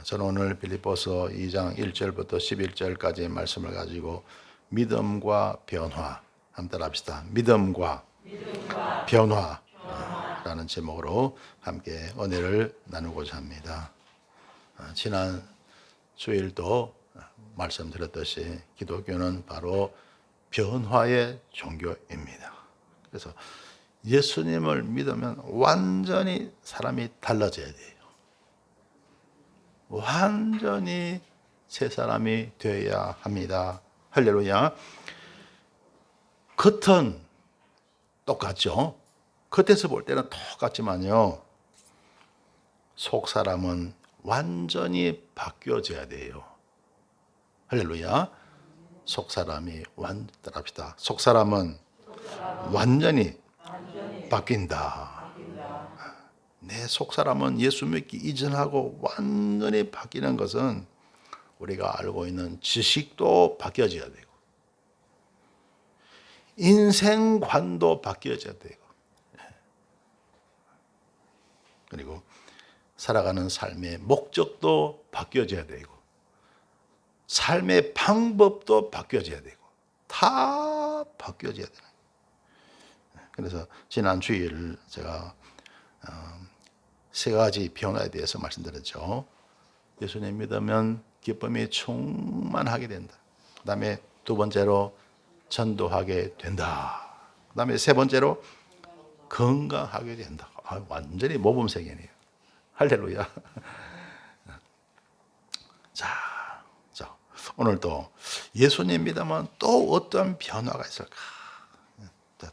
저는 오늘 빌립보서 2장 1절부터 11절까지의 말씀을 가지고 믿음과 변화 한번 따라합시다. 믿음과 변화라는 제목으로 함께 은혜를 나누고자 합니다. 지난 주일도 말씀드렸듯이 기독교는 바로 변화의 종교입니다. 그래서 예수님을 믿으면 완전히 사람이 달라져야 돼요. 완전히 새 사람이 되어야 합니다. 할렐루야. 겉은 똑같죠. 겉에서 볼 때는 똑같지만요, 속 사람은 완전히 바뀌어져야 돼요. 할렐루야. 속 사람이 따라합시다. 속 사람은 완전히 바뀐다. 내 속 사람은 예수 믿기 이전하고 완전히 바뀌는 것은 우리가 알고 있는 지식도 바뀌어져야 되고, 인생관도 바뀌어져야 되고, 그리고 살아가는 삶의 목적도 바뀌어져야 되고, 삶의 방법도 바뀌어져야 되고, 다 바뀌어져야 되는 거예요. 그래서 지난 주일 제가 세 가지 변화에 대해서 말씀드렸죠. 예수님 믿으면 기쁨이 충만하게 된다. 그 다음에 두 번째로 전도하게 된다. 그 다음에 세 번째로 건강하게 된다. 완전히 모범생이네요. 할렐루야. 자, 오늘도 예수님 믿으면 또 어떤 변화가 있을까?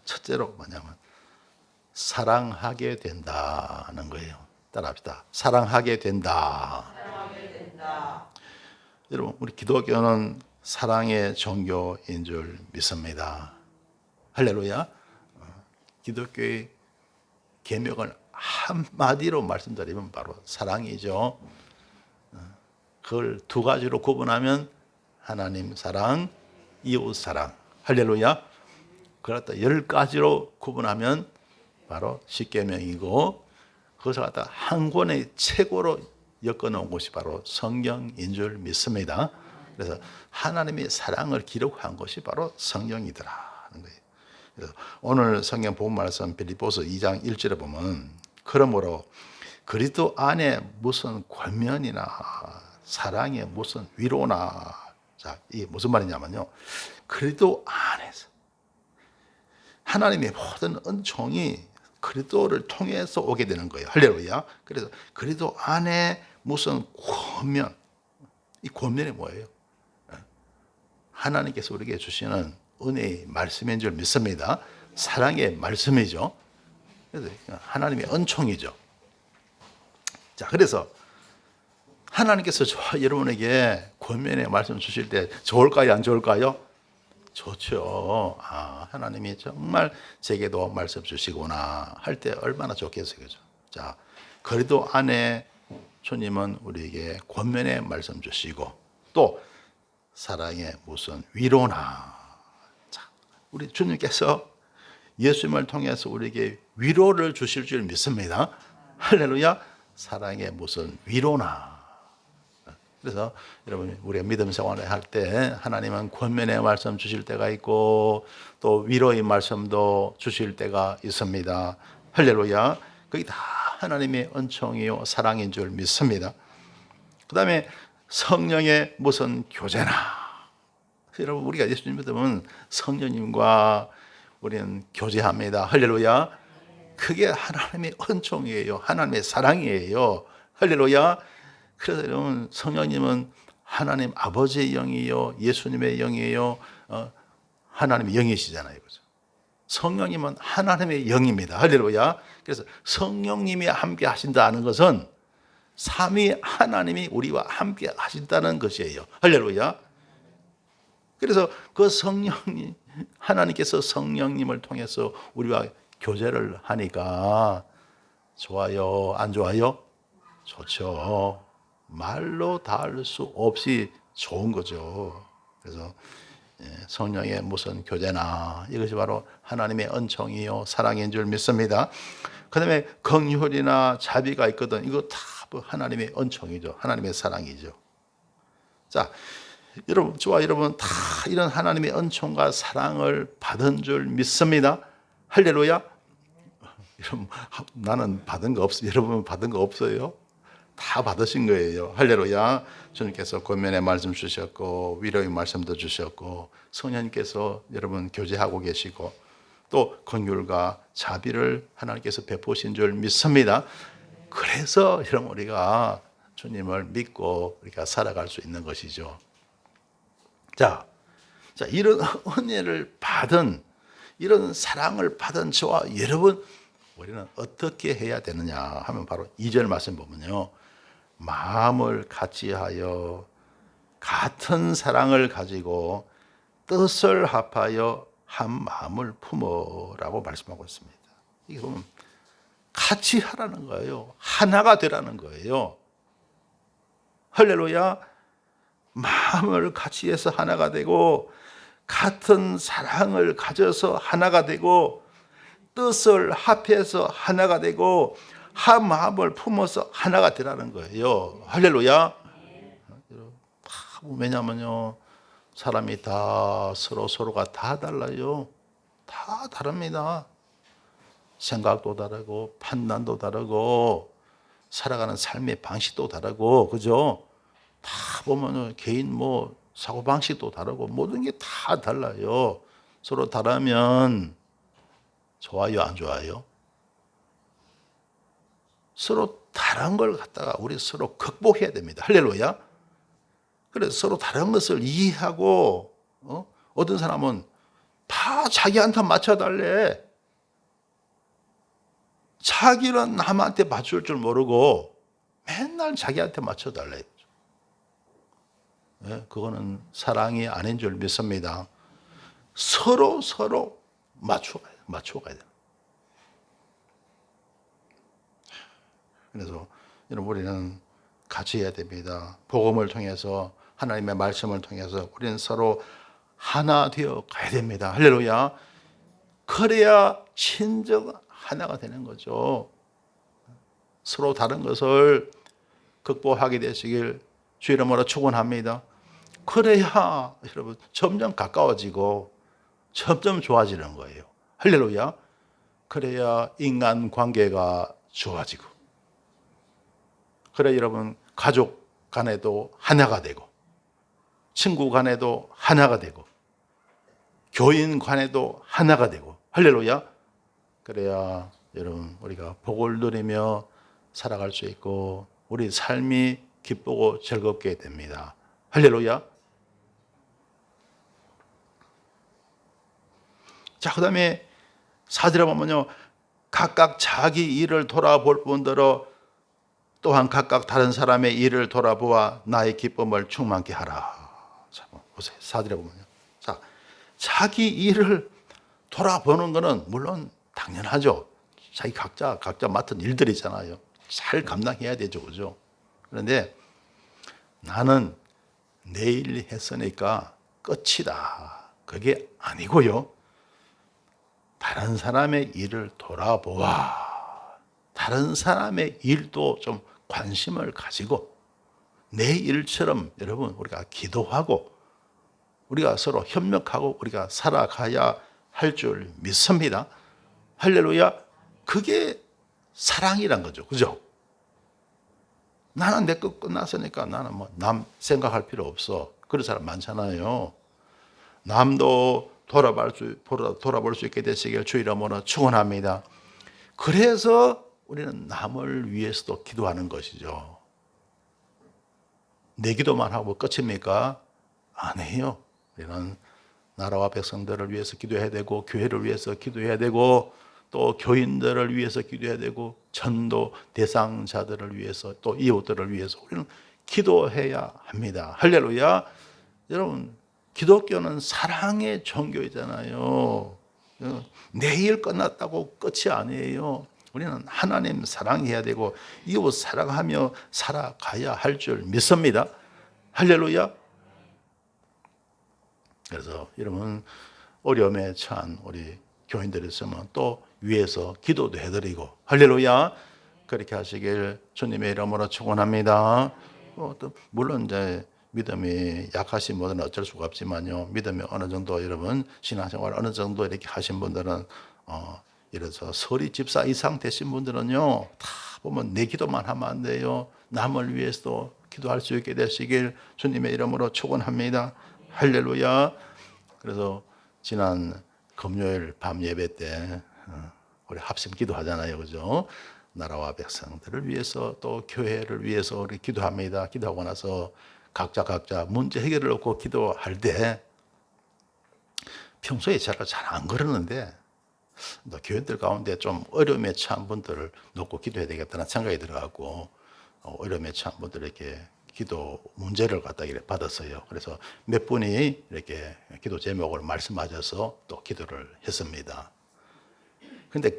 첫째로 뭐냐면 사랑하게 된다는 거예요. 따라합시다. 사랑하게 된다. 여러분, 우리 기독교는 사랑의 종교인 줄 믿습니다. 할렐루야. 기독교의 계명을 한마디로 말씀드리면 바로 사랑이죠. 그걸 두 가지로 구분하면 하나님 사랑, 이웃 사랑. 할렐루야. 그걸 갖다 10가지로 구분하면 바로 십계명이고, 그것을 갖다 한 권의 책으로 엮어놓은 것이 바로 성경인 줄 믿습니다. 그래서 하나님의 사랑을 기록한 것이 바로 성경이더라는 거예요. 그래서 오늘 성경 본 말씀 빌립보서 2장 1절에 보면, 그러므로 그리스도 안에 무슨 권면이나 사랑에 무슨 위로나, 자, 이게 무슨 말이냐면요, 그리스도 안에서 하나님의 모든 은총이 그리스도를 통해서 오게 되는 거예요. 할렐루야. 그래서 그리스도 안에 무슨 권면, 이 권면이 뭐예요? 하나님께서 우리에게 주시는 은혜의 말씀인 줄 믿습니다. 사랑의 말씀이죠. 그래서 하나님의 은총이죠. 자, 그래서 하나님께서 여러분에게 권면의 말씀 주실 때 좋을까요, 안 좋을까요? 좋죠. 하나님이 정말 제게도 말씀 주시구나 할 때 얼마나 좋겠어요. 그죠? 자, 그래도 안에 주님은 우리에게 권면의 말씀 주시고, 또 사랑의 무슨 위로나, 자, 우리 주님께서 예수님을 통해서 우리에게 위로를 주실 줄 믿습니다. 할렐루야. 사랑의 무슨 위로나. 그래서 여러분, 우리가 믿음 생활을 할 때 하나님은 권면의 말씀 주실 때가 있고, 또 위로의 말씀도 주실 때가 있습니다. 할렐루야. 그게 다 하나님의 은총이요 사랑인 줄 믿습니다. 그 다음에 성령의 무슨 교제나. 여러분, 우리가 예수님 믿으면 성령님과 우리는 교제합니다. 할렐루야. 그게 하나님의 은총이에요. 하나님의 사랑이에요. 할렐루야. 그래서 여러분, 성령님은 하나님 아버지의 영이요, 예수님의 영이에요, 하나님의 영이시잖아요. 그죠? 성령님은 하나님의 영입니다. 할렐루야. 그래서 성령님이 함께 하신다는 것은 삼위 하나님이 우리와 함께 하신다는 것이에요. 할렐루야. 그래서 그 성령님, 하나님께서 성령님을 통해서 우리와 교제를 하니까 좋아요, 안 좋아요? 좋죠. 말로 다 할 수 없이 좋은 거죠. 그래서 성령의 무슨 교제나, 이것이 바로 하나님의 은총이요 사랑인 줄 믿습니다. 그 다음에 긍휼이나 자비가 있거든. 이거 다 하나님의 은총이죠. 하나님의 사랑이죠. 자, 여러분, 저와 여러분 다 이런 하나님의 은총과 사랑을 받은 줄 믿습니다. 할렐루야. 여러분, 나는 받은 거 없어요. 여러분 받은 거 없어요? 다 받으신 거예요. 할렐루야. 주님께서 권면의 말씀 주셨고 위로의 말씀도 주셨고 성령님께서 여러분 교제하고 계시고 또 긍휼과 자비를 하나님께서 베푸신 줄 믿습니다. 그래서 여러분 우리가 주님을 믿고 우리가 살아갈 수 있는 것이죠. 자, 이런 은혜를 받은 이런 사랑을 받은 저와 여러분 우리는 어떻게 해야 되느냐 하면 바로 2절 말씀 보면요. 마음을 같이하여 같은 사랑을 가지고 뜻을 합하여 한 마음을 품어라고 말씀하고 있습니다. 이게 보면 같이 하라는 거예요. 하나가 되라는 거예요. 할렐루야. 마음을 같이 해서 하나가 되고 같은 사랑을 가져서 하나가 되고 뜻을 합해서 하나가 되고 한 마음을 품어서 하나가 되라는 거예요. 할렐루야. 왜냐면요 사람이 다 서로가 다 달라요. 다 다릅니다. 생각도 다르고 판단도 다르고 살아가는 삶의 방식도 다르고 그죠? 다 보면은 개인 사고방식도 다르고 모든 게 다 달라요. 서로 다르면 좋아요, 안 좋아요? 서로 다른 걸 갖다가 우리 서로 극복해야 됩니다. 할렐루야. 그래서 서로 다른 것을 이해하고 어떤 사람은 다 자기한테 맞춰달래. 자기는 남한테 맞출 줄 모르고 맨날 자기한테 맞춰달래. 네, 그거는 사랑이 아닌 줄 믿습니다. 서로 맞춰가야 돼요. 그래서 여러분 우리는 같이 해야 됩니다. 복음을 통해서 하나님의 말씀을 통해서 우리는 서로 하나 되어 가야 됩니다. 할렐루야. 그래야 진정 하나가 되는 거죠. 서로 다른 것을 극복하게 되시길 주 이름으로 축원합니다. 그래야 여러분 점점 가까워지고 점점 좋아지는 거예요. 할렐루야. 그래야 인간 관계가 좋아지고 그래 여러분 가족 간에도 하나가 되고 친구 간에도 하나가 되고 교인 간에도 하나가 되고 할렐루야. 그래야 여러분 우리가 복을 누리며 살아갈 수 있고 우리 삶이 기쁘고 즐겁게 됩니다. 할렐루야. 자, 그 다음에 4절에 보면요. 각각 자기 일을 돌아볼 뿐더러 또한 각각 다른 사람의 일을 돌아보아 나의 기쁨을 충만케 하라. 자, 보세요. 4절에 보면요. 자, 자기 일을 돌아보는 것은 물론 당연하죠. 자기 각자 맡은 일들이 있잖아요. 잘 감당해야 되죠. 그죠? 그런데 나는 내 일 했으니까 끝이다. 그게 아니고요. 다른 사람의 일을 돌아보아. 다른 사람의 일도 좀 관심을 가지고 내 일처럼 여러분 우리가 기도하고 우리가 서로 협력하고 우리가 살아가야 할 줄 믿습니다. 할렐루야. 그게 사랑이란 거죠. 그죠? 나는 내 것 끝났으니까 나는 남 생각할 필요 없어. 그런 사람 많잖아요. 남도 돌아볼 수 있게 되시길 주 이름으로 축원합니다. 그래서 우리는 남을 위해서도 기도하는 것이죠. 내 기도만 하고 끝입니까? 아니에요. 우리는 나라와 백성들을 위해서 기도해야 되고 교회를 위해서 기도해야 되고 또 교인들을 위해서 기도해야 되고 전도 대상자들을 위해서 또 이웃들을 위해서 우리는 기도해야 합니다. 할렐루야. 여러분 기독교는 사랑의 종교이잖아요. 내일 끝났다고 끝이 아니에요. 우리는 하나님 사랑해야 되고 이웃 사랑하며 살아가야 할 줄 믿습니다. 할렐루야. 그래서 여러분 어려움에 처한 우리 교인들이 있으면 또 위에서 기도도 해드리고 할렐루야. 그렇게 하시길 주님의 이름으로 축원합니다. 또 물론 이제 믿음이 약하신 분들은 어쩔 수가 없지만요. 믿음이 어느 정도 여러분 신앙생활 어느 정도 이렇게 하신 분들은 이래서 서리 집사 이상 되신 분들은요 다 보면 내 기도만 하면 안 돼요. 남을 위해서도 기도할 수 있게 되시길 주님의 이름으로 축원합니다. 할렐루야. 그래서 지난 금요일 밤 예배 때 우리 합심 기도하잖아요, 그죠? 나라와 백성들을 위해서 또 교회를 위해서 우리 기도합니다. 기도하고 나서 각자 문제 해결을 놓고 기도할 때 평소에 잘 안 그러는데 교회들 가운데 좀 어려움에 처한 분들을 놓고 기도해야 되겠다는 생각이 들어가고 어려움에 처한 분들에게 기도 문제를 갖다 받았어요. 그래서 몇 분이 이렇게 기도 제목을 말씀하셔서 또 기도를 했습니다. 근데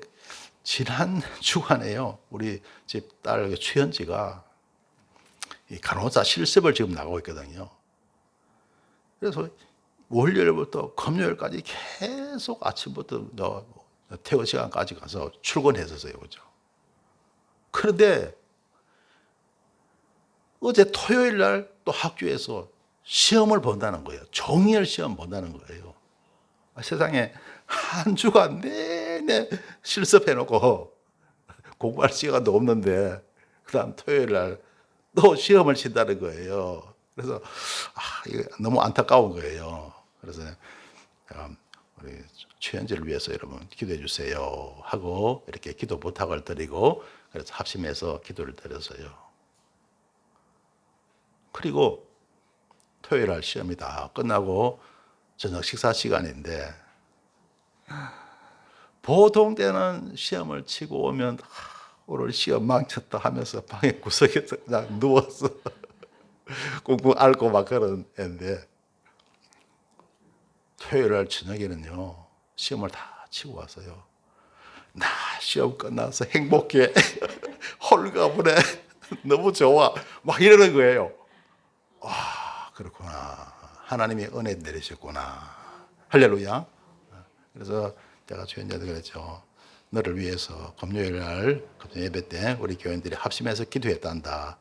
지난 주간에요, 우리 집 딸 최현지가 간호사 실습을 지금 나가고 있거든요. 그래서 월요일부터 금요일까지 계속 아침부터 퇴근 시간까지 가서 출근했었어요, 그죠? 그런데 어제 토요일 날 또 학교에서 시험을 본다는 거예요. 종이를 시험 본다는 거예요. 세상에 한 주간 내내 실습해놓고 공부할 시간도 없는데 그 다음 토요일 날 또 시험을 친다는 거예요. 그래서 이게 너무 안타까운 거예요. 그래서 우리 최현지를 위해서 여러분 기도해 주세요 하고 이렇게 기도 부탁을 드리고 그래서 합심해서 기도를 드렸어요. 그리고 토요일 날 시험이 다 끝나고 저녁 식사 시간인데 보통 때는 시험을 치고 오면 오늘 시험 망쳤다 하면서 방에 구석에서 그냥 누워서 꽁꽁 앓고 막 그런 애인데 토요일 날 저녁에는요 시험을 다 치고 왔어요. 나 시험 끝나서 행복해. 홀가분해. 너무 좋아. 막 이러는 거예요. 그렇구나. 하나님이 은혜 내리셨구나. 할렐루야. 그래서 제가 주연자도 그랬죠. 너를 위해서 금요일 날 금요 예배 때 우리 교인들이 합심해서 기도했단다.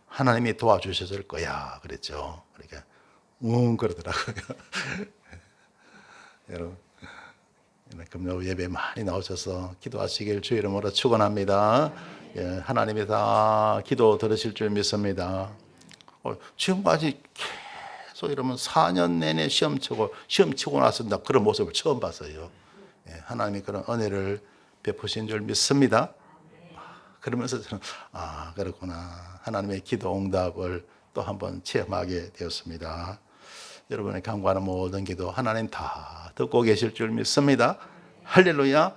하나님이 도와주셨을 거야. 그랬죠. 그러니까 그러더라고요. 여러분 금요 예배 많이 나오셔서 기도하시길 주 이름으로 축원합니다. 하나님이 다 기도 들으실 줄 믿습니다. 지금까지 계속 이러면 4년 내내 시험 치고 나서 그런 모습을 처음 봤어요. 하나님이 그런 은혜를 베푸신 줄 믿습니다. 그러면서 저는 그렇구나. 하나님의 기도 응답을 또 한번 체험하게 되었습니다. 여러분의 간구하는 모든 기도 하나님 다 듣고 계실 줄 믿습니다. 할렐루야.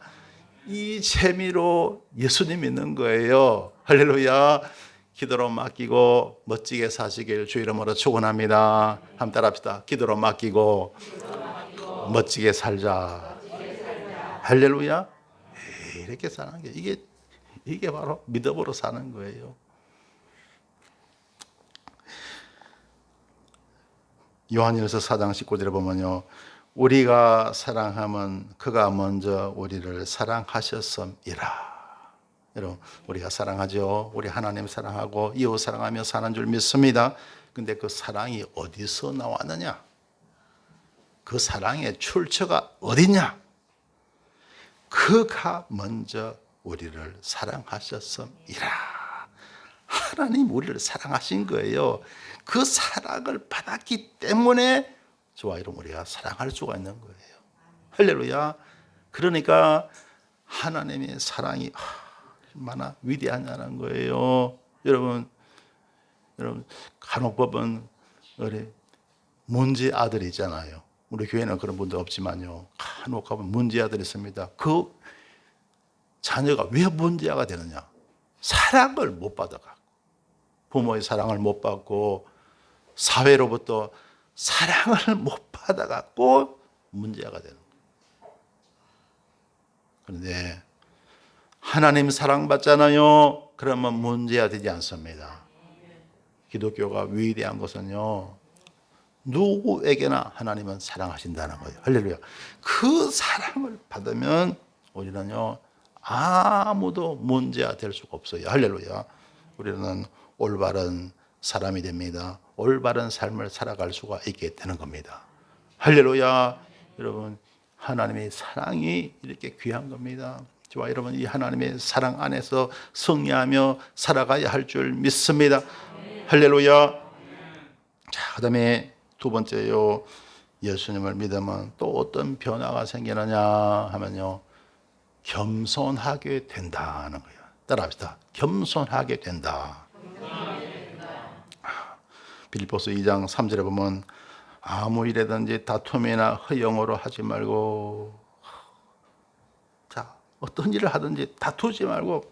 이 재미로 예수님 믿는 거예요. 할렐루야. 기도로 맡기고 멋지게 사시길 주 이름으로 축원합니다. 한번 따라합시다. 기도로 맡기고 멋지게 살자. 할렐루야. 이렇게 사는 게 이게 바로 믿음으로 사는 거예요. 요한일서 4장 19절에 보면요. 우리가 사랑하면 그가 먼저 우리를 사랑하셨음이라. 여러분, 우리가 사랑하죠. 우리 하나님 사랑하고 이웃 사랑하며 사는 줄 믿습니다. 근데 그 사랑이 어디서 나왔느냐? 그 사랑의 출처가 어디냐? 그가 먼저 우리를 사랑하셨음이라. 하나님 우리를 사랑하신 거예요. 그 사랑을 받았기 때문에 저와 여러분 우리가 사랑할 수가 있는 거예요. 할렐루야. 그러니까 하나님의 사랑이 얼마나 위대하냐는 거예요. 여러분 간혹법은 우리 문제 아들이 있잖아요. 우리 교회는 그런 분들 없지만요. 간혹 가면 문제 아들이 있습니다. 그 자녀가 왜 문제아가 되느냐? 사랑을 못 받아갖고, 부모의 사랑을 못 받고, 사회로부터 사랑을 못 받아갖고 문제아가 되는 거예요. 그런데 하나님 사랑받잖아요. 그러면 문제아 되지 않습니다. 기독교가 위대한 것은요, 누구에게나 하나님은 사랑하신다는 거예요. 할렐루야. 그 사랑을 받으면 우리는요 아무도 문제가 될 수가 없어요. 할렐루야. 우리는 올바른 사람이 됩니다. 올바른 삶을 살아갈 수가 있게 되는 겁니다. 할렐루야. 여러분, 하나님의 사랑이 이렇게 귀한 겁니다. 저와 여러분, 이 하나님의 사랑 안에서 승리하며 살아가야 할 줄 믿습니다. 할렐루야. 자, 그 다음에 두 번째요. 예수님을 믿으면 또 어떤 변화가 생기느냐 하면요, 겸손하게 된다는 거예요. 따라합시다. 겸손하게 된다. 빌립보서 2장 3절에 보면 아무 일에든지 다툼이나 허영으로 하지 말고, 자, 어떤 일을 하든지 다투지 말고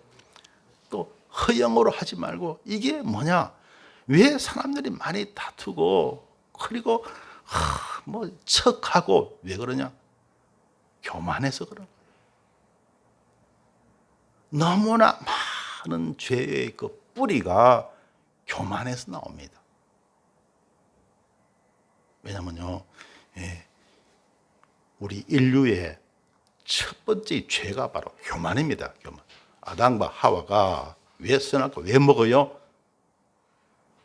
또 허영으로 하지 말고. 이게 뭐냐? 왜 사람들이 많이 다투고 그리고 뭐 척하고 왜 그러냐? 교만해서 그런 거예요. 너무나 많은 죄의 그 뿌리가 교만에서 나옵니다. 왜냐면요, 우리 인류의 첫 번째 죄가 바로 교만입니다. 교만. 아담과 하와가 왜 선악과 왜 먹어요?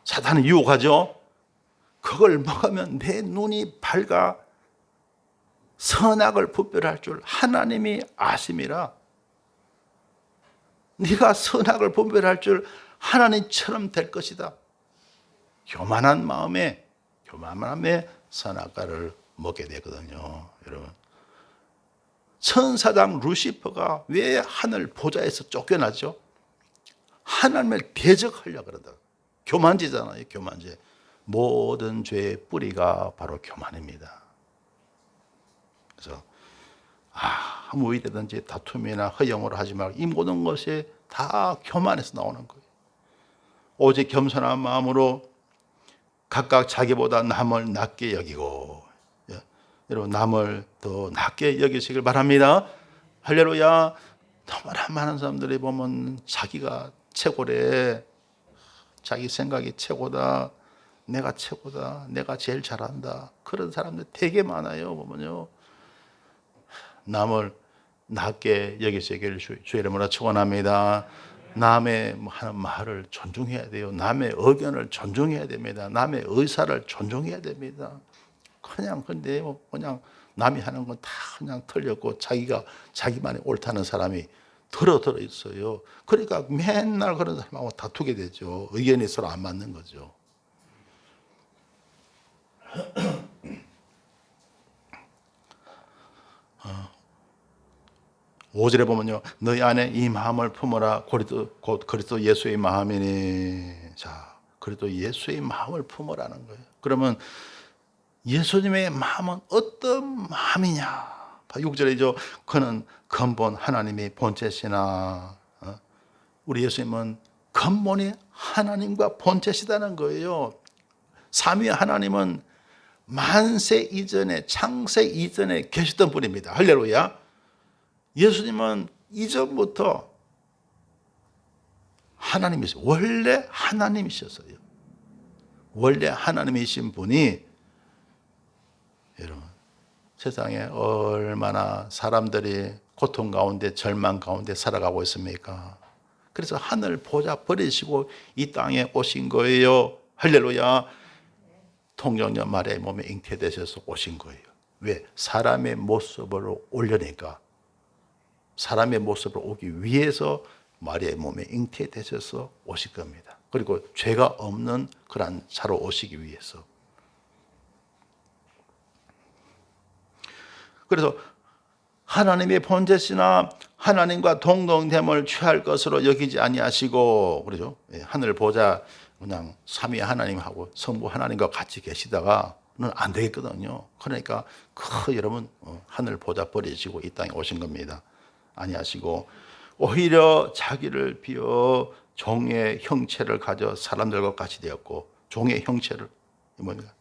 사탄이 유혹하죠. 그걸 먹으면 내 눈이 밝아 선악을 분별할 줄 하나님이 아심이라. 네가 선악을 분별할 줄 하나님처럼 될 것이다. 교만한 마음에 선악과를 먹게 되거든요. 여러분, 천사장 루시퍼가 왜 하늘 보좌에서 쫓겨나죠? 하나님을 대적하려고 그러다. 교만죄잖아요. 교만죄. 모든 죄의 뿌리가 바로 교만입니다. 그래서 아무 일이든지 다툼이나 허영으로 하지 말고, 이 모든 것이 다 교만에서 나오는 거예요. 오직 겸손한 마음으로 각각 자기보다 남을 낮게 여기고, 여러분, 남을 더 낮게 여기시길 바랍니다. 할렐루야. 너무나 많은 사람들이 보면 자기가 최고래, 자기 생각이 최고다, 내가 최고다, 내가 제일 잘한다, 그런 사람들 되게 많아요. 보면요, 남을 낮게 여기시기를 주의 이름으로 축원합니다. 남의 하는 말을 존중해야 돼요. 남의 의견을 존중해야 됩니다. 남의 의사를 존중해야 됩니다. 그냥 남이 하는 건 다 그냥 틀렸고 자기만이 옳다는 사람이 들어 있어요. 그러니까 맨날 그런 사람하고 다투게 되죠. 의견이 서로 안 맞는 거죠. 5절에 보면요, 너희 안에 이 마음을 품어라. 곧 그리스도 예수의 마음이니. 자, 그리스도 예수의 마음을 품으라는 거예요. 그러면 예수님의 마음은 어떤 마음이냐? 6절이죠. 그는 근본 하나님의 본체시나. 우리 예수님은 근본이 하나님과 본체시다는 거예요. 삼위 하나님은 만세 이전에, 창세 이전에 계셨던 분입니다. 할렐루야. 예수님은 이전부터 하나님이셨어요. 원래 하나님이셨어요. 원래 하나님이신 분이, 여러분, 세상에 얼마나 사람들이 고통 가운데, 절망 가운데 살아가고 있습니까? 그래서 하늘 보좌 버리시고 이 땅에 오신 거예요. 할렐루야. 통정녀 마리아의 몸에 잉태되셔서 오신 거예요. 왜? 사람의 모습으로 오려니까. 사람의 모습으로 오기 위해서 마리아의 몸에 잉태되셔서 오실 겁니다. 그리고 죄가 없는 그런 자로 오시기 위해서. 그래서 하나님의 본체시나 하나님과 동등됨을 취할 것으로 여기지 아니하시고, 그러죠? 하늘 보좌 그냥 삼위 하나님하고 성부 하나님과 같이 계시다가는 안 되겠거든요. 그러니까 여러분, 하늘 보좌 버리시고 이 땅에 오신 겁니다. 아니하시고 오히려 자기를 비어 종의 형체를 가져 사람들과 같이 되었고, 종의 형체를 뭡니까?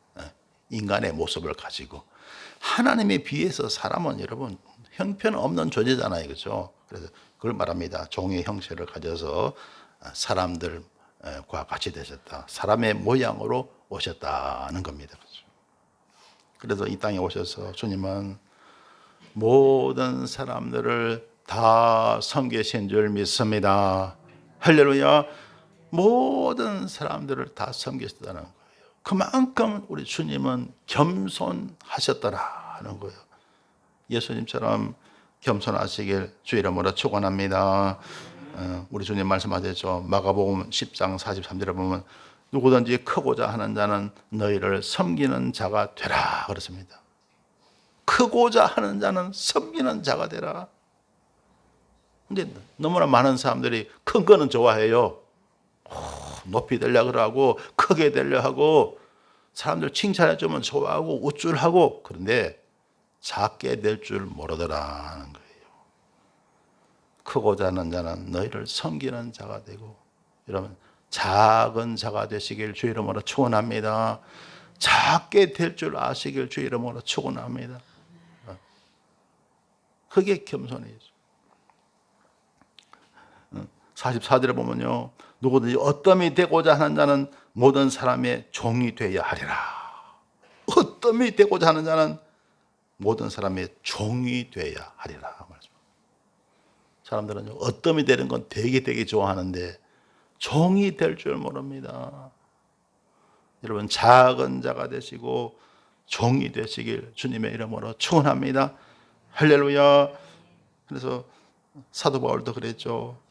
인간의 모습을 가지고. 하나님에 비해서 사람은 여러분 형편없는 존재잖아요. 그렇죠? 그래서 그걸 말합니다. 종의 형체를 가져서 사람들과 같이 되셨다. 사람의 모양으로 오셨다는 겁니다. 그렇죠? 그래서 이 땅에 오셔서 주님은 모든 사람들을 다 섬기신 줄 믿습니다. 할렐루야. 모든 사람들을 다 섬기셨다는 거예요. 그만큼 우리 주님은 겸손하셨더라는 거예요. 예수님처럼 겸손하시길 주 이름으로 축원합니다. 우리 주님 말씀하셨죠. 마가복음 10장 43절에 보면 누구든지 크고자 하는 자는 너희를 섬기는 자가 되라 그렇습니다. 크고자 하는 자는 섬기는 자가 되라. 근데 너무나 많은 사람들이 큰 거는 좋아해요. 높이 되려고 하고 크게 되려고 하고 사람들 칭찬해 주면 좋아하고 우쭐하고, 그런데 작게 될 줄 모르더라는 거예요. 크고자 하는 자는 너희를 섬기는 자가 되고, 여러분 작은 자가 되시길 주 이름으로 축원합니다. 작게 될 줄 아시길 주 이름으로 축원합니다. 그게 겸손이죠. 44절에 보면요, 누구든지 어떠함이 되고자 하는 자는 모든 사람의 종이 되어야 하리라. 어떠함이 되고자 하는 자는 모든 사람의 종이 되어야 하리라. 사람들은 어떠함이 되는 건 되게 좋아하는데 종이 될 줄 모릅니다. 여러분 작은 자가 되시고 종이 되시길 주님의 이름으로 축원합니다. 할렐루야. 그래서 사도 바울도 그랬죠.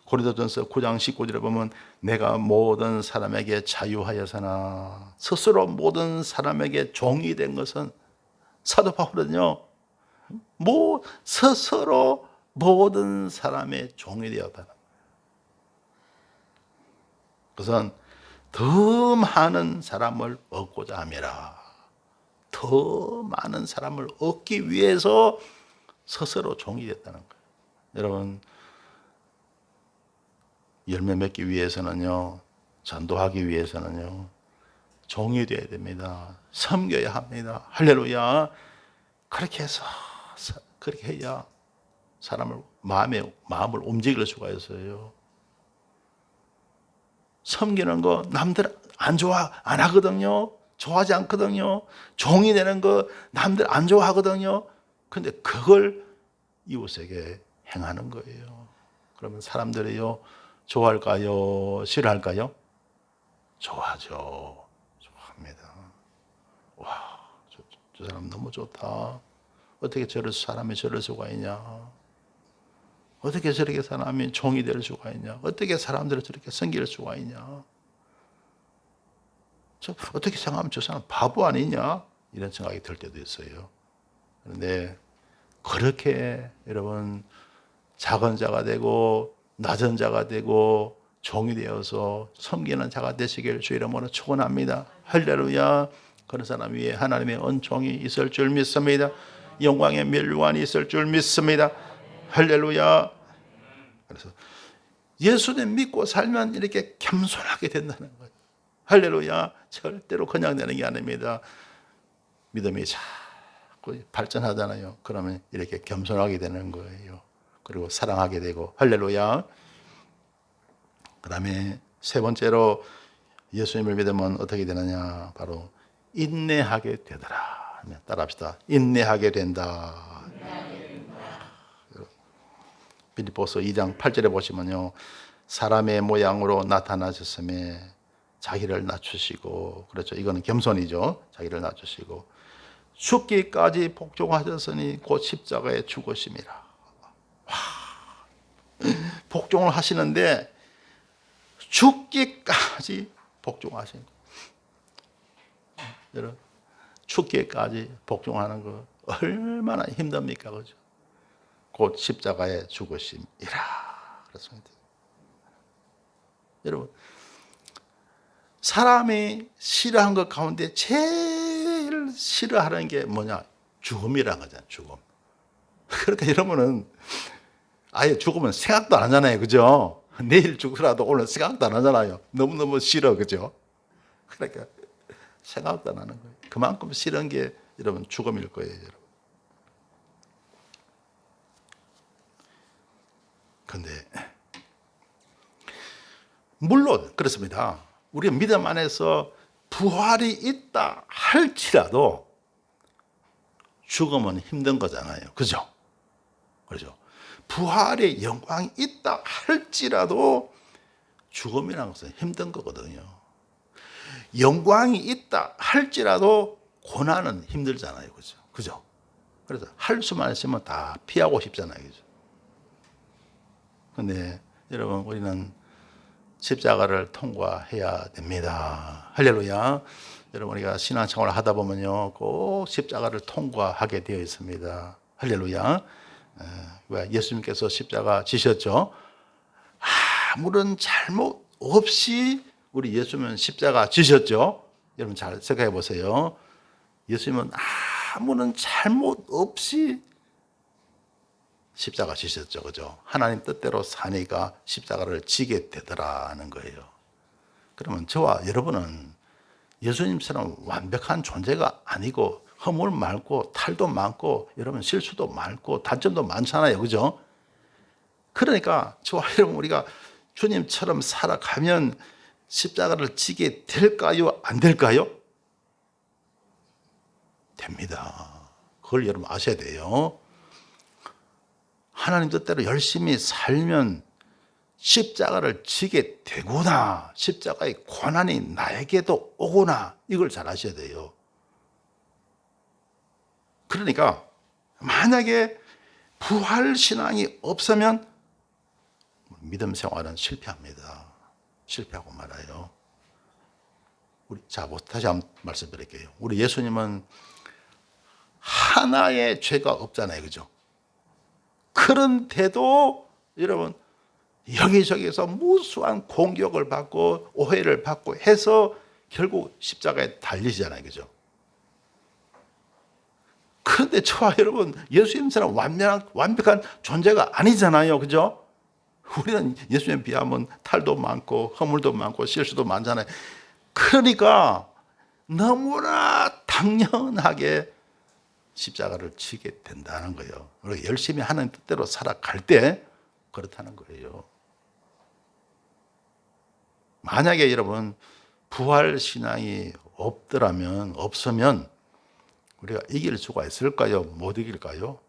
고린도전서 9장 19절에 보면 내가 모든 사람에게 자유하여서나 스스로 모든 사람에게 종이 된 것은, 사도 바울은요 스스로 모든 사람의 종이 되었다. 그것은 더 많은 사람을 얻고자 함이라. 더 많은 사람을 얻기 위해서 스스로 종이 됐다는 거예요. 여러분 열매 맺기 위해서는요, 전도하기 위해서는요, 종이 되어야 됩니다. 섬겨야 합니다. 할렐루야. 그렇게 해서, 그렇게 해야 사람을 마음을 움직일 수가 있어요. 섬기는 거 남들 안 하거든요. 좋아하지 않거든요. 종이 되는 거 남들 안 좋아하거든요. 근데 그걸 이웃에게 행하는 거예요. 그러면 사람들이요, 좋아할까요? 싫어할까요? 좋아하죠. 좋아합니다. 와, 저 사람 너무 좋다. 어떻게 사람이 저럴 수가 있냐? 어떻게 저렇게 사람이 종이 될 수가 있냐? 어떻게 사람들을 저렇게 섬길 수가 있냐? 어떻게 생각하면 저 사람 바보 아니냐? 이런 생각이 들 때도 있어요. 그런데 그렇게 여러분 작은 자가 되고 낮은 자가 되고 종이 되어서 섬기는 자가 되시길 주 이름으로 축원합니다. 할렐루야. 그런 사람 위에 하나님의 은총이 있을 줄 믿습니다. 영광의 멸류관이 있을 줄 믿습니다. 할렐루야. 그래서 예수님 믿고 살면 이렇게 겸손하게 된다는 거예요. 할렐루야. 절대로 그냥 되는 게 아닙니다. 믿음이 자꾸 발전하잖아요. 그러면 이렇게 겸손하게 되는 거예요. 그리고 사랑하게 되고. 할렐루야. 그 다음에 세 번째로 예수님을 믿으면 어떻게 되느냐, 바로 인내하게 되더라. 따라합시다. 인내하게 된다. 빌립보서 2장 8절에 보시면요, 사람의 모양으로 나타나셨음에 자기를 낮추시고, 그렇죠, 이거는 겸손이죠. 자기를 낮추시고 죽기까지 복종하셨으니 곧 십자가에 죽으심이라. 복종을 하시는데 죽기까지 복종하신 거. 여러분 죽기까지 복종하는 거 얼마나 힘듭니까? 그죠? 곧 십자가에 죽으심이라 그렇습니다. 여러분 사람이 싫어하는 것 가운데 제일 싫어하는 게 뭐냐? 죽음이라는 거잖아요. 죽음. 그러니까 여러분은 아예 죽으면 생각도 안 하잖아요. 그죠? 내일 죽으라도 오늘 생각도 안 하잖아요. 너무너무 싫어. 그죠? 그러니까 생각도 안 하는 거예요. 그만큼 싫은 게 여러분 죽음일 거예요. 여러분. 근데 물론 그렇습니다. 우리 믿음 안에서 부활이 있다 할지라도 죽음은 힘든 거잖아요. 그죠? 그렇죠? 부활의 영광이 있다 할지라도 죽음이라는 것은 힘든 거거든요. 영광이 있다 할지라도 고난은 힘들잖아요. 그죠? 그죠? 그래서 할 수만 있으면 다 피하고 싶잖아요. 그죠? 근데 여러분, 우리는 십자가를 통과해야 됩니다. 할렐루야. 여러분, 우리가 신앙생활을 하다 보면요, 꼭 십자가를 통과하게 되어 있습니다. 할렐루야. 왜? 예수님께서 십자가 지셨죠? 아무런 잘못 없이 우리 예수님은 십자가 지셨죠? 여러분 잘 생각해 보세요. 예수님은 아무런 잘못 없이 십자가 지셨죠. 그죠? 하나님 뜻대로 사니까 십자가를 지게 되더라는 거예요. 그러면 저와 여러분은 예수님처럼 완벽한 존재가 아니고 허물 많고 탈도 많고 여러분 실수도 많고 단점도 많잖아요. 그죠? 그러니까 저와 여러분 우리가 주님처럼 살아가면 십자가를 지게 될까요? 안 될까요? 됩니다. 그걸 여러분 아셔야 돼요. 하나님 뜻대로 열심히 살면 십자가를 지게 되구나. 십자가의 고난이 나에게도 오구나. 이걸 잘 아셔야 돼요. 그러니까 만약에 부활신앙이 없으면 믿음 생활은 실패합니다. 실패하고 말아요. 다시 한번 말씀드릴게요. 우리 예수님은 하나의 죄가 없잖아요. 그죠? 그런데도 여러분 여기저기서 무수한 공격을 받고 오해를 받고 해서 결국 십자가에 달리시잖아요. 그죠? 그런데 저와 여러분 예수님처럼 완벽한 존재가 아니잖아요. 그죠? 우리는 예수님에 비하면 탈도 많고 허물도 많고 실수도 많잖아요. 그러니까 너무나 당연하게 십자가를 지게 된다는 거예요. 우리가 열심히 하는 뜻대로 살아갈 때 그렇다는 거예요. 만약에 여러분 부활신앙이 없으면 우리가 이길 수가 있을까요? 못 이길까요?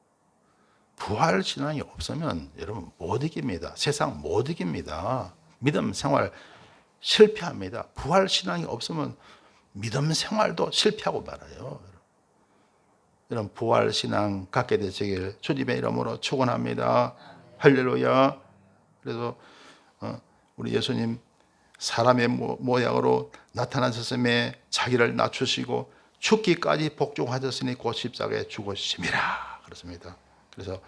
부활신앙이 없으면 여러분 못 이깁니다. 세상 못 이깁니다. 믿음 생활 실패합니다. 부활신앙이 없으면 믿음 생활도 실패하고 말아요. 여러분 부활신앙 갖게 되시길 주님의 이름으로 축원합니다. 할렐루야. 그래서 우리 예수님 사람의 모양으로 나타나셨음에 자기를 낮추시고 죽기까지 복종하셨으니 곧 십자가에 죽으심이라 그렇습니다. 그래서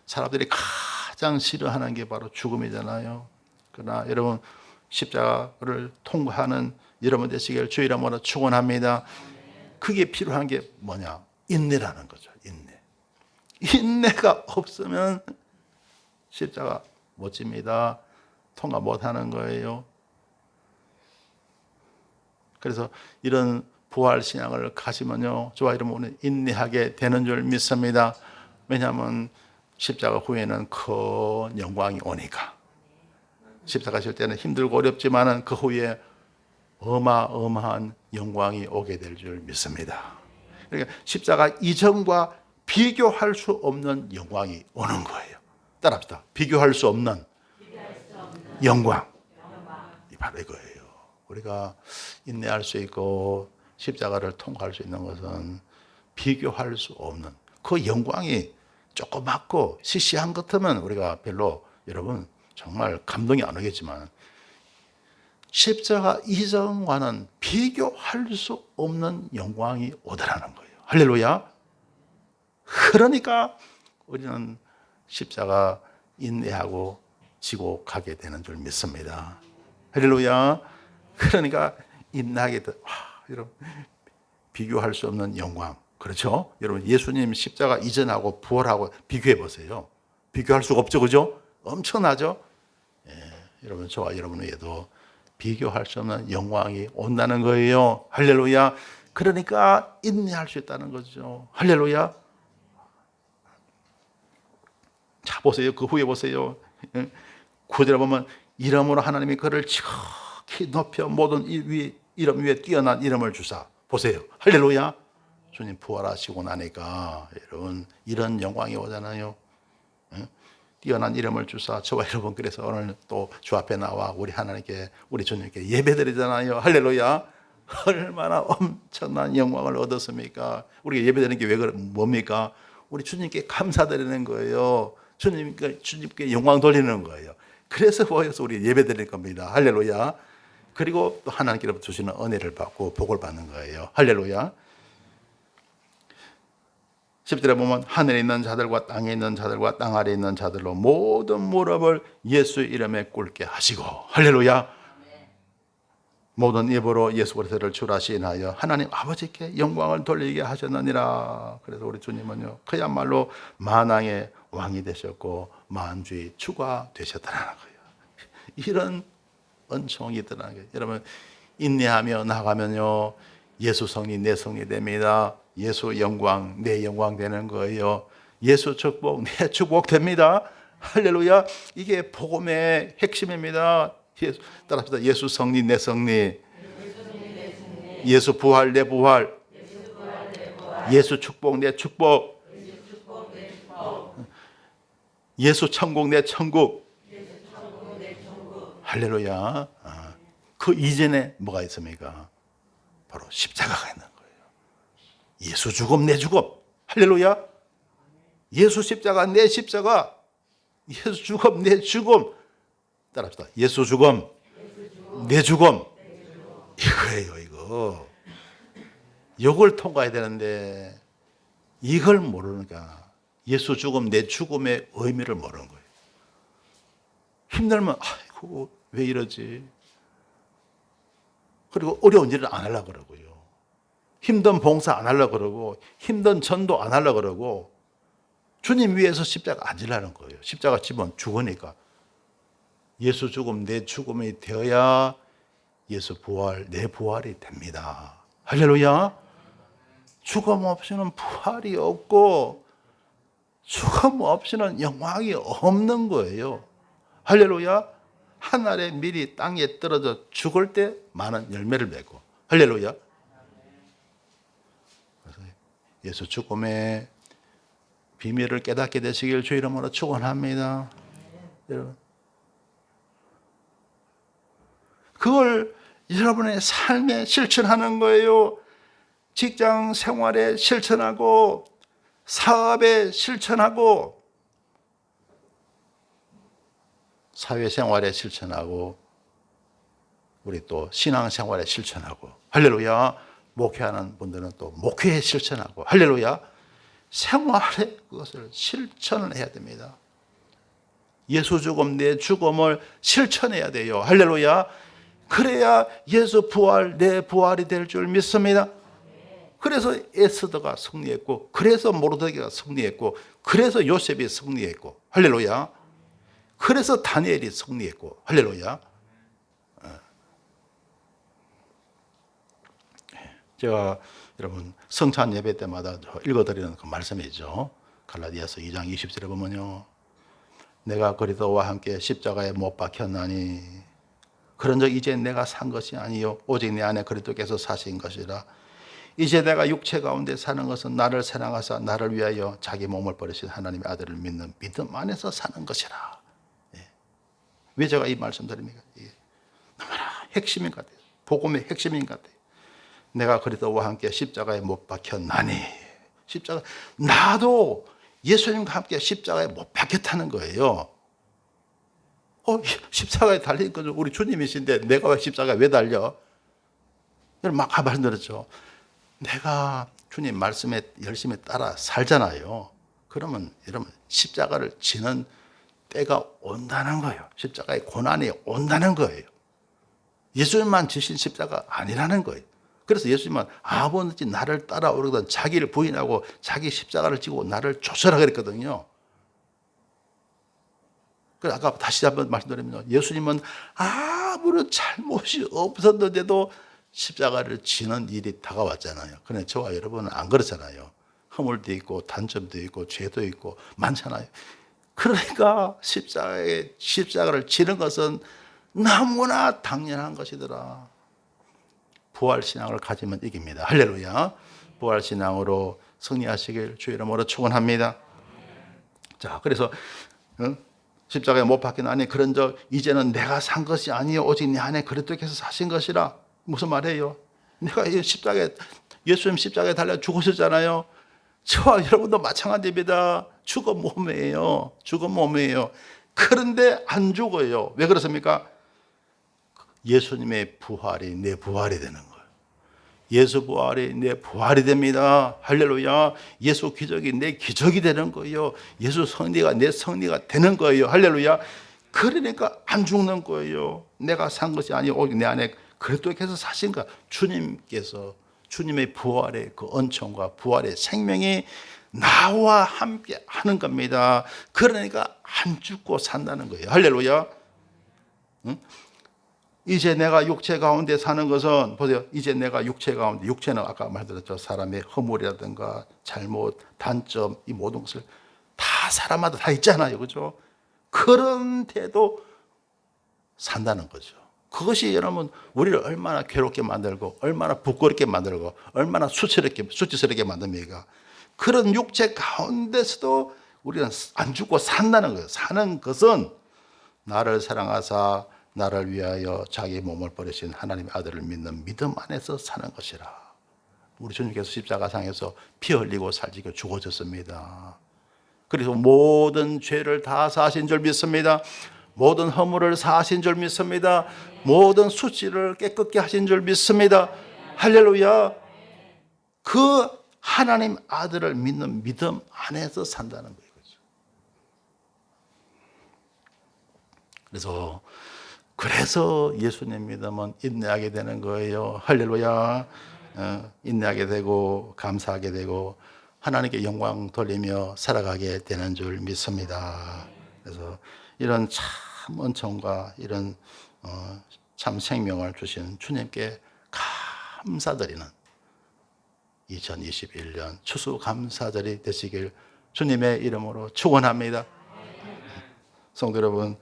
사람들이 가장 싫어하는 게 바로 죽음이잖아요. 그러나 여러분 십자가를 통과하는 여러분 되시길 주의 이름으로 축원합니다. 그게 필요한 게 뭐냐? 인내라는 거죠. 인내가 없으면 십자가 못 집니다. 통과 못하는 거예요. 그래서 이런 부활신앙을 가지면요, 저와 여러분은 인내하게 되는 줄 믿습니다. 왜냐하면 십자가 후에는 큰 영광이 오니까. 십자가 질 때는 힘들고 어렵지만 그 후에 어마어마한 영광이 오게 될 줄 믿습니다. 그러니까 십자가 이전과 비교할 수 없는 영광이 오는 거예요. 따라합시다. 비교할 수 없는 영광. 바로 이거예요. 우리가 인내할 수 있고 십자가를 통과할 수 있는 것은 비교할 수 없는 그 영광이 조그맣고 시시한 것 같으면 우리가 별로 여러분 정말 감동이 안 오겠지만 십자가 이전과는 비교할 수 없는 영광이 오더라는 거예요. 할렐루야. 그러니까 우리는 십자가 인내하고 지고 가게 되는 줄 믿습니다. 할렐루야. 그러니까 인내하게 돼. 여러분 비교할 수 없는 영광. 그렇죠? 여러분 예수님 십자가 이전하고 부활하고 비교해 보세요. 비교할 수가 없죠. 그죠? 엄청나죠? 여러분 저와 여러분에게도 비교할 수 없는 영광이 온다는 거예요. 할렐루야. 그러니까 인내할 수 있다는 거죠. 할렐루야. 자 보세요. 그 후에 보세요. 9절에 보면 이름으로 하나님이 그를 지극히 높여 모든 이름 위에 뛰어난 이름을 주사. 보세요. 할렐루야. 주님 부활하시고 나니까 여러분 이런 영광이 오잖아요. 뛰어난 이름을 주사 저와 여러분 그래서 오늘 또 주 앞에 나와 우리 하나님께 우리 주님께 예배드리잖아요. 할렐루야. 얼마나 엄청난 영광을 얻었습니까? 우리가 예배드리는 게 왜 뭡니까? 우리 주님께 감사드리는 거예요. 주님께 영광 돌리는 거예요. 그래서 모여서 우리 예배드릴 겁니다. 할렐루야. 그리고 또 하나님께로부터 주시는 은혜를 받고 복을 받는 거예요. 할렐루야. 10절에 보면 하늘에 있는 자들과 땅에 있는 자들과 땅 아래에 있는 자들로 모든 무릎을 예수 이름에 꿇게 하시고 할렐루야. 모든 입으로 예수 그리스도를 주라 시인하여 하나님 아버지께 영광을 돌리게 하셨느니라. 그래서 우리 주님은요 그야말로 만왕의 왕이 되셨고 만주의 주가 되셨다는 거예요. 이런 은총이 있더라는 거예요. 여러분 인내하며 나가면요 예수 성리 내 성리 됩니다. 예수 영광 내 영광 되는 거예요. 예수 축복 내 축복 됩니다. 할렐루야. 이게 복음의 핵심입니다. 따라합시다. 예수 성리 내 성리, 예수 부활 내 부활, 예수 축복 내 축복, 예수 천국 내 천국. 할렐루야. 그 이전에 뭐가 있습니까? 바로 십자가가 있는 거예요. 예수 죽음 내 죽음. 할렐루야. 예수 십자가 내 십자가, 예수 죽음 내 죽음. 따라합시다. 예수 죽음 내 죽음. 이거예요. 이거. 이걸 통과해야 되는데 이걸 모르니까 예수 죽음 내 죽음의 의미를 모르는 거예요. 힘들면 아이고 왜 이러지. 그리고 어려운 일을 안 하려고 그러고요. 힘든 봉사 안 하려고 그러고 힘든 전도 안 하려고 그러고 주님 위해서 십자가 안 지려는 거예요. 십자가 지면 죽으니까. 예수 죽음 내 죽음이 되어야 예수 부활 내 부활이 됩니다. 할렐루야. 죽음 없이는 부활이 없고 죽음 없이는 영광이 없는 거예요. 할렐루야. 하늘에 미리 땅에 떨어져 죽을 때 많은 열매를 맺고. 할렐루야. 그래서 예수 죽음의 비밀을 깨닫게 되시길 주 이름으로 축원합니다. 여러분 그걸 여러분의 삶에 실천하는 거예요. 직장 생활에 실천하고 사업에 실천하고 사회생활에 실천하고 우리 또 신앙생활에 실천하고 할렐루야. 목회하는 분들은 또 목회에 실천하고 할렐루야. 생활에 그것을 실천을 해야 됩니다. 예수 죽음 내 죽음을 실천해야 돼요. 할렐루야. 그래야 예수 부활 내 부활이 될 줄 믿습니다. 그래서 에스더가 승리했고 그래서 모르드게가 승리했고 그래서 요셉이 승리했고 할렐루야. 그래서 다니엘이 승리했고 할렐루야. 제가 여러분 성찬 예배 때마다 읽어드리는 그 말씀이죠. 갈라디아서 2장 20절에 보면요. 내가 그리스도와 함께 십자가에 못 박혔나니 그런즉 이제 내가 산 것이 아니요 오직 내 안에 그리스도께서 사신 것이라. 이제 내가 육체 가운데 사는 것은 나를 사랑하사 나를 위하여 자기 몸을 버리신 하나님의 아들을 믿는 믿음 안에서 사는 것이라. 왜 제가 이 말씀 드립니까? 너무나 핵심인 것 같아요. 복음의 핵심인 것 같아요. 내가 그리스도와 함께 십자가에 못 박혔나니. 십자가 나도 예수님과 함께 십자가에 못 박혔다는 거예요. 십자가에 달린 건 우리 주님이신데 내가 왜 십자가에 왜 달려? 여러분 막 말씀드렸죠. 내가 주님 말씀에 열심히 따라 살잖아요. 그러면 여러분 십자가를 지는 때가 온다는 거예요. 십자가의 고난이 온다는 거예요. 예수님만 지신 십자가 아니라는 거예요. 그래서 예수님은 아버지 나를 따라오거든 자기를 부인하고 자기 십자가를 지고 나를 쫓으라 그랬거든요. 그래서 아까 다시 한번 말씀드리면 예수님은 아무런 잘못이 없었는데도 십자가를 지는 일이 다가왔잖아요. 그런데 저와 여러분은 안 그렇잖아요. 허물도 있고 단점도 있고 죄도 있고 많잖아요. 그러니까 십자가를 지는 것은 너무나 당연한 것이더라. 부활신앙을 가지면 이깁니다. 할렐루야. 부활신앙으로 승리하시길 주 이름으로 축원합니다. 자, 그래서 십자가에 못 박힌 안에 그런 적 이제는 내가 산 것이 아니요 오직 내 안에 그리스도께서 사신 것이라. 무슨 말이에요? 내가 이 십자가에 예수님 십자가에 달려 죽으셨잖아요. 저와 여러분도 마찬가지입니다. 죽은 몸이에요. 죽은 몸이에요. 그런데 안 죽어요. 왜 그렇습니까? 예수님의 부활이 내 부활이 되는 거예요. 예수 부활이 내 부활이 됩니다. 할렐루야. 예수 기적이 내 기적이 되는 거예요. 예수 승리가 내 승리가 되는 거예요. 할렐루야. 그러니까 안 죽는 거예요. 내가 산 것이 아니고 내 안에 그리스도께서 사신 것. 주님께서 주님의 부활의 그恩宠과 부활의 생명이 나와 함께 하는 겁니다. 그러니까 안 죽고 산다는 거예요. 할렐루야. 응? 이제 내가 육체 가운데 사는 것은 보세요. 이제 내가 육체 가운데, 육체는 아까 말드렸죠. 사람의 허물이라든가 잘못, 단점, 이 모든 것을 다 사람마다 다 있잖아요. 그죠? 그런데도 산다는 거죠. 그것이 여러분 우리를 얼마나 괴롭게 만들고 얼마나 부끄럽게 만들고 얼마나 수치스럽게 만듭니까? 그런 육체 가운데서도 우리는 안 죽고 산다는 거예요. 사는 것은 나를 사랑하사 나를 위하여 자기 몸을 버리신 하나님의 아들을 믿는 믿음 안에서 사는 것이라. 우리 주님께서 십자가상에서 피 흘리고 살지고 죽어졌습니다. 그래서 모든 죄를 다 사하신 줄 믿습니다. 모든 허물을 사하신 줄 믿습니다. 모든 수치를 깨끗게 하신 줄 믿습니다. 할렐루야. 그 하나님 아들을 믿는 믿음 안에서 산다는 거예요. 그래서 예수님 믿으면 인내하게 되는 거예요. 할렐루야. 인내하게 되고 감사하게 되고 하나님께 영광 돌리며 살아가게 되는 줄 믿습니다. 그래서 이런 참 은총과 이런 참 생명을 주신 주님께 감사드리는 2021년 추수감사절이 되시길 주님의 이름으로 축원합니다. 성도 여러분,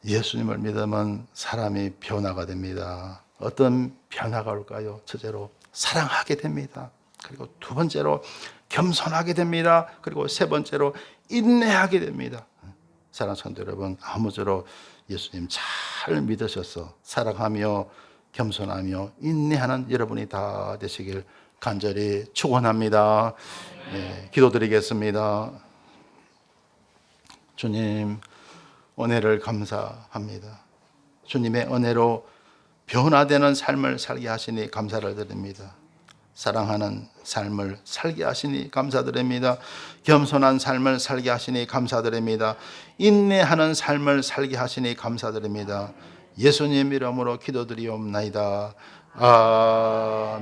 예수님을 믿으면 사람이 변화가 됩니다. 어떤 변화가 올까요? 첫째로 사랑하게 됩니다. 그리고 두 번째로 겸손하게 됩니다. 그리고 세 번째로 인내하게 됩니다. 사랑하는 성도 여러분, 아무쪼록 예수님 잘 믿으셔서 사랑하며 겸손하며 인내하는 여러분이 다 되시길 간절히 축원합니다. 네, 기도드리겠습니다. 주님, 은혜를 감사합니다. 주님의 은혜로 변화되는 삶을 살게 하시니 감사를 드립니다. 사랑하는 삶을 살게 하시니 감사드립니다. 겸손한 삶을 살게 하시니 감사드립니다. 인내하는 삶을 살게 하시니 감사드립니다. 예수님 이름으로 기도드리옵나이다. 아멘.